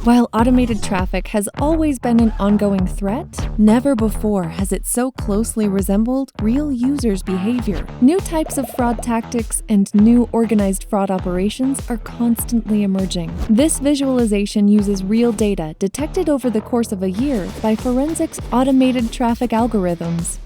While automated traffic has always been an ongoing threat, never before has it so closely resembled real users' behavior. New types of fraud tactics and new organized fraud operations are constantly emerging. This visualization uses real data detected over the course of a year by Forensiq's automated traffic algorithms.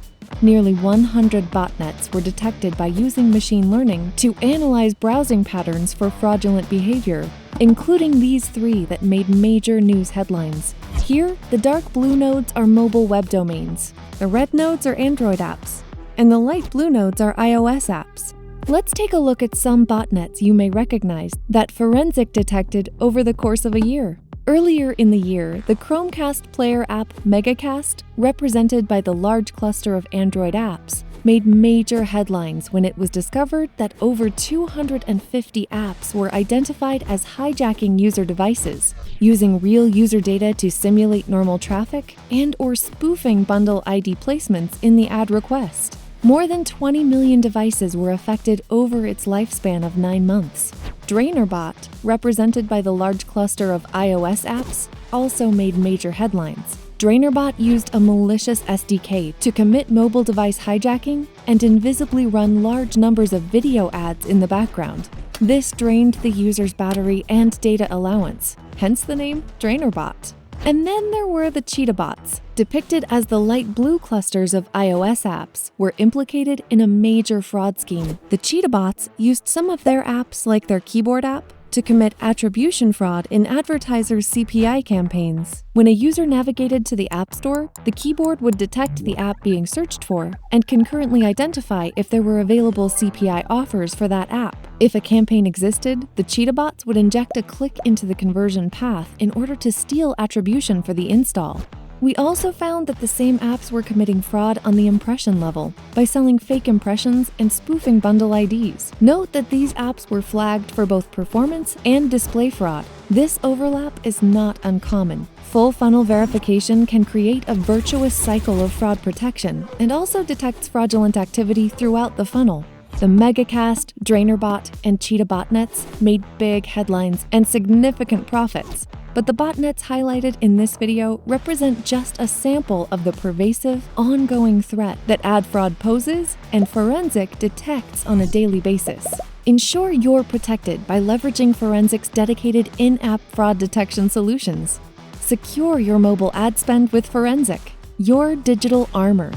Nearly 100 botnets were detected by using machine learning to analyze browsing patterns for fraudulent behavior, including these 3 that made major news headlines. Here, the dark blue nodes are mobile web domains, the red nodes are Android apps, and the light blue nodes are iOS apps. Let's take a look at some botnets you may recognize that Forensiq detected over the course of a year. Earlier in the year, the Chromecast player app MegaCast, represented by the large cluster of Android apps, made major headlines when it was discovered that over 250 apps were identified as hijacking user devices, using real user data to simulate normal traffic, and/or spoofing bundle ID placements in the ad request. More than 20 million devices were affected over its lifespan of 9 months. DrainerBot, represented by the large cluster of iOS apps, also made major headlines. DrainerBot used a malicious SDK to commit mobile device hijacking and invisibly run large numbers of video ads in the background. This drained the user's battery and data allowance, hence the name DrainerBot. And then there were the Cheetah Bots, depicted as the light blue clusters of iOS apps, were implicated in a major fraud scheme. The Cheetah Bots used some of their apps, like their keyboard app, to commit attribution fraud in advertisers' CPI campaigns. When a user navigated to the App Store, the keyboard would detect the app being searched for and concurrently identify if there were available CPI offers for that app. If a campaign existed, the Cheetah Bots would inject a click into the conversion path in order to steal attribution for the install. We also found that the same apps were committing fraud on the impression level by selling fake impressions and spoofing bundle IDs. Note that these apps were flagged for both performance and display fraud. This overlap is not uncommon. Full funnel verification can create a virtuous cycle of fraud protection and also detects fraudulent activity throughout the funnel. The MegaCast, DrainerBot, and Cheetah botnets made big headlines and significant profits. But the botnets highlighted in this video represent just a sample of the pervasive, ongoing threat that ad fraud poses and Forensiq detects on a daily basis. Ensure you're protected by leveraging Forensiq's dedicated in-app fraud detection solutions. Secure your mobile ad spend with Forensiq, your digital armor.